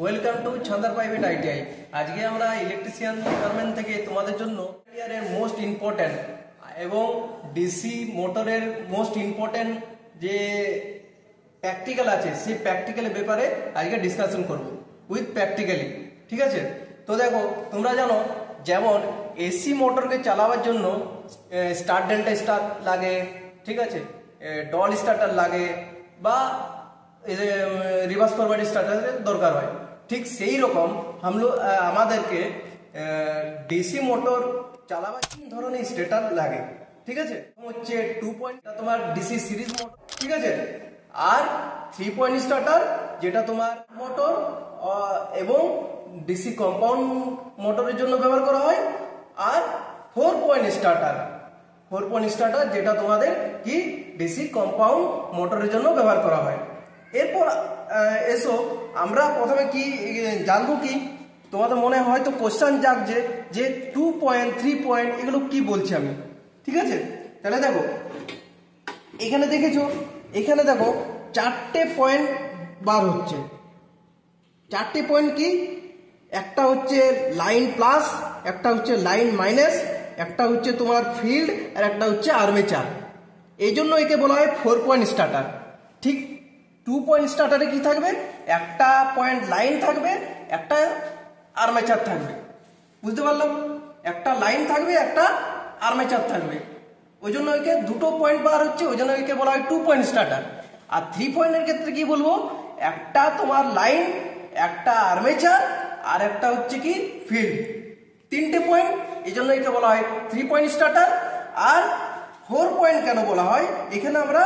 Welcome to Chhandar private ITI. আজকে আমরা electrician department থেকে তোমাদের জন্য ইয়ারের মোস্ট ইম্পর্টেন্ট এবং ডিসি মোটরের মোস্ট ইম্পর্টেন্ট যে প্র্যাকটিক্যাল আছে সেই প্র্যাকটিক্যালের ব্যাপারে আজকে ডিসকাশন করব উইথ প্র্যাকটিক্যালি। ঠিক আছে, তো দেখো তোমরা জানো যেমন এসি মোটরকে চালাবার জন্য স্টার ডেল্টা স্টার লাগে, ঠিক আছে, ডল স্টার্টার লাগে বা রিভার্স ফরওয়ার্ড স্টার্টারের দরকার হয়। ঠিক সেই রকম আমাদেরকে ডিসি মোটর চালাবার তিন ধরনের স্টার্টার লাগে। ঠিক আছে, হচ্ছে 2 পয়েন্ট তোমার ডিসি সিরিজ মোটর, ঠিক আছে, আর 3 পয়েন্ট স্টার্টার যেটা তোমার মোটর এবং ডিসি কম্পাউন্ড মোটরের জন্য ব্যবহার করা হয়, আর 4 পয়েন্ট স্টার্টার যেটা তোমাদের কি ডিসি কম্পাউন্ড মোটরের জন্য ব্যবহার করা হয়। এরপর এসো আমরা প্রথমে কি জানবো, কি তোমাদের মনে হয়তো কোশ্চেন জাগছে যে 2 পয়েন্ট 3 পয়েন্ট এগুলো কি বলছি আমি। ঠিক আছে, তাহলে দেখো এখানে দেখেছো, এখানে দেখো 4টে পয়েন্ট বার হচ্ছে। 4টে পয়েন্ট কি, একটা হচ্ছে লাইন প্লাস, একটা হচ্ছে লাইন মাইনাস, একটা হচ্ছে তোমার ফিল্ড, আর একটা হচ্ছে আর্মেচার। এই জন্য একে বলা হয় 4 পয়েন্ট স্টার্টার। ঠিক 2 পয়েন্ট স্টার্টারে কি থাকবে, একটা পয়েন্ট লাইন থাকবে, একটা আর্মেচার থাকবে। বুঝতে পারলাম, একটা লাইন থাকবে, একটা আর্মেচার থাকবে, ওই জন্য একে দুটো পয়েন্ট বার হচ্ছে, ওই জন্য একে বলা হয় 2 পয়েন্ট স্টার্টার। আর 3 পয়েন্টের ক্ষেত্রে কি বলবো, একটা তোমার লাইন, একটা আর্মেচার, আর একটা হচ্ছে কি ফিল্ড। 3টে পয়েন্ট, এই জন্য একে বলা হয় 3 পয়েন্ট স্টার্টার। আর 4 পয়েন্ট কেন বলা হয়, এখানে আমরা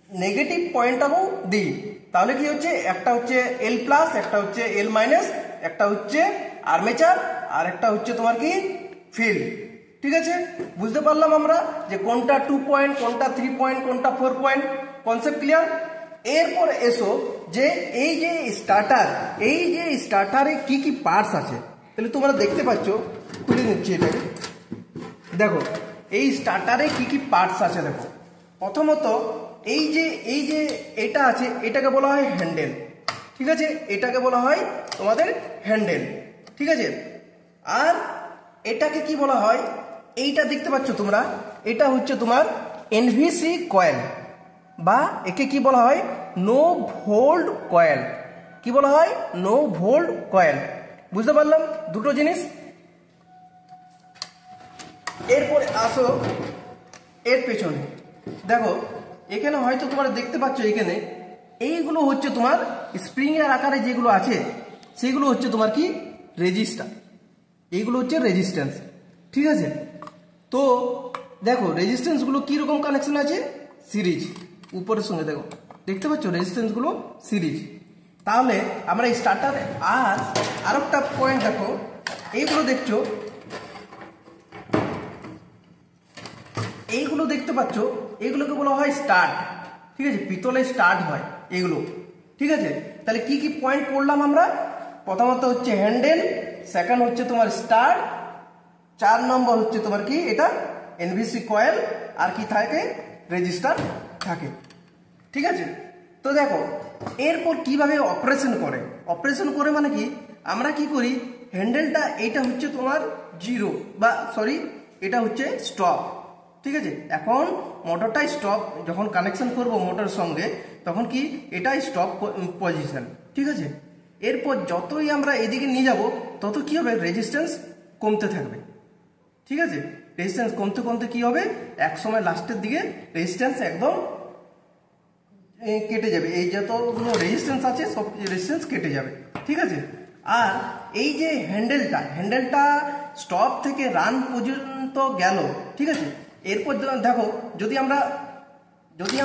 নেগেটিভ পয়েন্টটাও দিই, তাহলে কি হচ্ছে, একটা হচ্ছে এল প্লাস, একটা হচ্ছে এল মাইনাস, একটা হচ্ছে আর্মেচার, আর একটা হচ্ছে তোমার কি ফিল্ড। ঠিক আছে, বুঝতে পারলাম আমরা যে কোনটা 2 পয়েন্ট, কোনটা 3 পয়েন্ট, কোনটা 4 পয়েন্ট। Concept clear. এরপর এসো যে এই যে স্টার্টারে কি কি পার্টস আছে, তাহলে তোমরা দেখতে পাচ্ছ, খুলে নিচ্ছি এটাকে। দেখো এই স্টার্টারে কি কি পার্টস আছে। দেখো প্রথমত এই যে এটা আছে, এটাকে বলা হয় হ্যান্ডেল। ঠিক আছে, এটাকে বলা হয় তোমাদের হ্যান্ডেল। ঠিক আছে, আর এটাকে কি বলা হয়, এইটা দেখতে পাচ্ছ তোমরা, এটা হচ্ছে তোমার এনভিসি কয়েল, বা একে কি বলা হয়, নো ভোল্ট কয়েল। কি বলা হয়, নো ভোল্ট কয়েল। বুঝতে পারলাম দুটো জিনিস। এরপরে আসো এর পেছনে, দেখো এখানে হয়তো তোমরা দেখতে পাচ্ছ, এখানে এইগুলো হচ্ছে তোমার স্প্রিং এর আকারে যেগুলো আছে, সেগুলো হচ্ছে তোমার কি রেজিস্টার, এইগুলো হচ্ছে রেজিস্ট্যান্স। ঠিক আছে, তো দেখো রেজিস্ট্যান্সগুলো কীরকম কানেকশন আছে, সিরিজ, উপরের সঙ্গে দেখো দেখতে পাচ্ছ রেজিস্ট্যান্সগুলো সিরিজ। তাহলে আমরা এই স্টার্টার আর একটা পয়েন্ট দেখো, এইগুলো দেখছো, এইগুলো দেখতে পাচ্ছ, এইগুলোকে বলা হয় স্টার্ট। ঠিক আছে, পিতলে স্টার্ট হয় এগুলো। ঠিক আছে, তাহলে কি কি পয়েন্ট পড়লাম আমরা, প্রথমত হচ্ছে হ্যান্ডেল, সেকেন্ড হচ্ছে তোমার স্টার্ট, 4 নম্বর হচ্ছে তোমার কি এটা এনভিসি কয়েল, আর কি থাকে রেজিস্টার থাকে। ঠিক আছে, তো দেখো এরপর কিভাবে অপারেশন করে মানে কি, আমরা কি করি, হ্যান্ডেলটা এইটা হচ্ছে তোমার জিরো, বা সরি এটা হচ্ছে স্টপ। ঠিক আছে, এখন মোটরটাই স্টপ, যখন কানেকশন করব মোটরের সঙ্গে তখন কি এটাই স্টপ পজিশন। ঠিক আছে, এরপর যতই আমরা এদিকে নিয়ে যাব তত কি হবে, রেজিস্ট্যান্স কমতে থাকবে। ঠিক আছে, রেজিস্ট্যান্স কমতে কমতে কি হবে, এক সময় লাস্টের দিকে রেজিস্ট্যান্স একদম কেটে যাবে, এই যতগুলো রেজিস্ট্যান্স আছে সব রেজিস্ট্যান্স কেটে যাবে। ঠিক আছে, আর এই যে হ্যান্ডেলটা স্টপ থেকে রান পর্যন্ত গেল। ঠিক আছে, এরপর দেখো যদি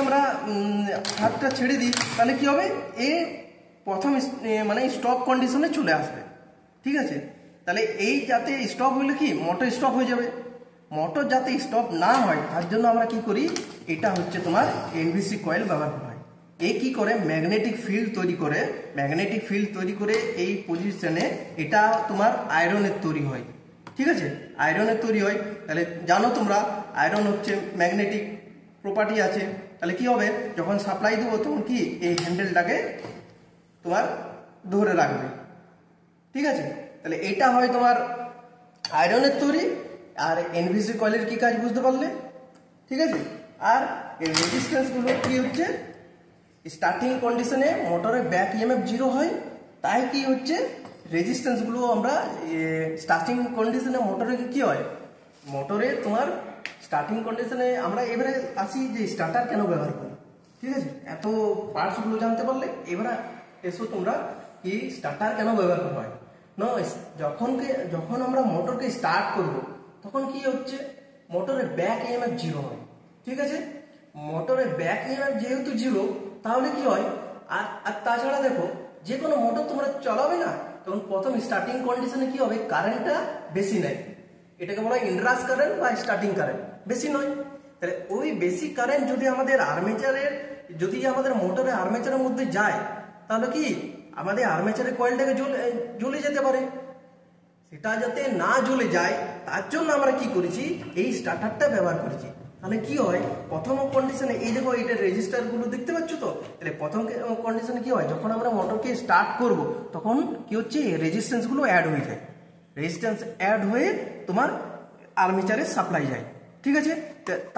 আমরা হাতটা ছেড়ে দিই তাহলে কি হবে, এ প্রথম মানে স্টপ কন্ডিশনে চলে আসবে। ঠিক আছে, তাহলে এই যাতে স্টপ হলে কি মোটর স্টপ হয়ে যাবে, মোটর যাতে স্টপ না হয় তার জন্য আমরা কি করি, এটা হচ্ছে তোমার এনভিসি কয়েল ব্যবহার করা হয়। এই কি করে, ম্যাগনেটিক ফিল্ড তৈরি করে এই পজিশনে এটা তোমার আয়রনের তৈরি হয়। ঠিক আছে, আয়রনের তৈরি হয়। তাহলে জানো তোমরা আয়রন হচ্ছে ম্যাগনেটিক প্রপার্টি আছে, তাহলে কি হবে, যখন সাপ্লাই দেবো তখন কি এই হ্যান্ডেলটাকে তোমার ধরে রাখবে। ঠিক আছে, তাহলে এটা হয় তোমার আয়রনের তৈরি। আর এনভিসি কয়েলের কি কাজ বুঝতে পারলে? ঠিক আছে, আর এই রেজিস্ট্যান্সগুলো কি হচ্ছে, স্টার্টিং কন্ডিশনে মোটরের ব্যাক ইএমএফ 0 হয়, তাই কি হচ্ছে রেজিস্ট্যান্সগুলো আমরা স্টার্টিং কন্ডিশনে মোটরে কি হয়, মোটরে তোমার স্টার্টিং কন্ডিশনে আমরা এবারে আসি যে স্টার্টার কেন ব্যবহার করি। ঠিক আছে, এত পার্টসগুলো জানতে পারলে এবারে এসো তোমরা কি স্টার্টার কেন ব্যবহার করা হয় না। যখন আমরা মোটরকে স্টার্ট করব তখন কি হচ্ছে, মোটরের ব্যাক ইএমএফ 0 হয়। ঠিক আছে, মোটরের ব্যাক ইএমএফ যেহেতু 0, তাহলে কি হয়, আর তাছাড়া দেখো যে কোনো মোটর তোমরা চালাবে না, তখন প্রথম স্টার্টিং কন্ডিশনে কি হবে, কারেন্টটা বেশি নেয়। এটাকে বলা হয় ইনরাশ কারেন্ট বা স্টার্টিং কারেন্ট, বেশি নয়। তাহলে ওই বেশি কারেন্ট যদি আমাদের মোটরের আর্মেচারের মধ্যে যায়, তাহলে কি আমাদের আর্মেচারের কয়েলটাকে জ্বলে যেতে পারে। সেটা যাতে না জ্বলে যায় তার জন্য আমরা কি করেছি, এই স্টার্টারটা ব্যবহার করেছি। তাহলে কি হয়, প্রথম কন্ডিশনে এই দেখো এটা রেজিস্টারগুলো দেখতে পাচ্ছ তো, তাহলে প্রথম কন্ডিশনে কি হয়, যখন আমরা মোটরকে স্টার্ট করব তখন কি হচ্ছে, রেজিস্ট্যান্সগুলো অ্যাড হয়ে যায়। রেজিস্ট্যান্স অ্যাড হয়ে তোমার আর্মেচারে সাপ্লাই যায়। ঠিক আছে,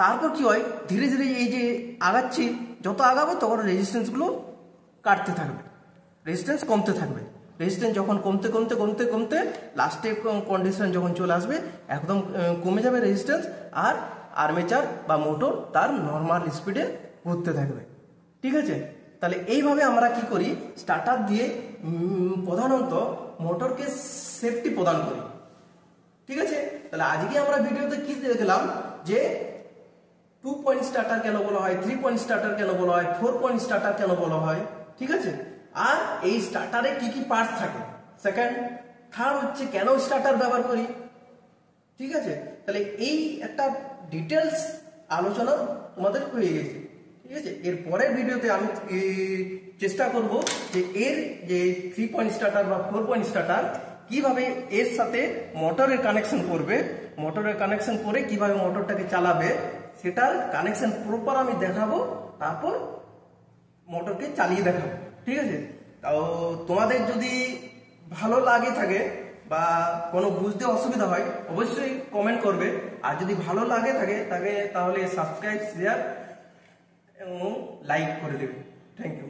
তারপর কি হয়, ধীরে ধীরে এই যে আগাচ্ছি, যত আগাবো তখন রেজিস্ট্যান্সগুলো কাটতে থাকবে, রেজিস্ট্যান্স কমতে থাকবে। রেজিস্ট্যান্স যখন কমতে কমতে কমতে কমতে লাস্টে কন্ডিশন যখন চলে আসবে, একদম কমে যাবে রেজিস্ট্যান্স, আর আর্মেচার বা মোটর তার নর্মাল স্পিডে ঘুরতে থাকবে। ঠিক আছে, তাহলে এইভাবে আমরা কি করি, স্টার্টার দিয়ে প্রধানত মোটরকে সেফটি প্রদান করি। ঠিক আছে, তাহলে আজকে আমরা ভিডিওতে কি দেখলাম, যে 2 পয়েন্ট স্টার্টার কেন বলা হয়, 3 পয়েন্ট স্টার্টার কেন বলা হয়, 4 পয়েন্ট স্টার্টার কেন বলা হয়। ঠিক আছে, আর এই স্টার্টারে কি কি পার্টস থাকে, সেকেন্ড, থার্ড হচ্ছে কেন স্টার্টার ব্যবহার করি। ঠিক আছে, তাহলে এই একটা ডিটেলস আলোচনা তোমাদের হয়ে গেছে। ঠিক আছে, এর পরের ভিডিওতে আমি চেষ্টা করব যে এর যে 3 পয়েন্ট স্টার্টার বা 4 পয়েন্ট স্টার্টার কিভাবে এর সাথে মোটরের কানেকশন করবে, মোটরের কানেকশন করে কিভাবে মোটরটাকে চালাবে, সেটার কানেকশন প্রপার আমি দেখাবো, তারপর মোটরকে চালিয়ে দেখাবো। ঠিক আছে, তাও তোমাদের যদি ভালো লাগে থাকে বা কোনো বুঝতে অসুবিধা হয় অবশ্যই কমেন্ট করবে, আর যদি ভালো লাগে থাকে তাহলে সাবস্ক্রাইব, শেয়ার এবং লাইক করে দেবে। Thank you.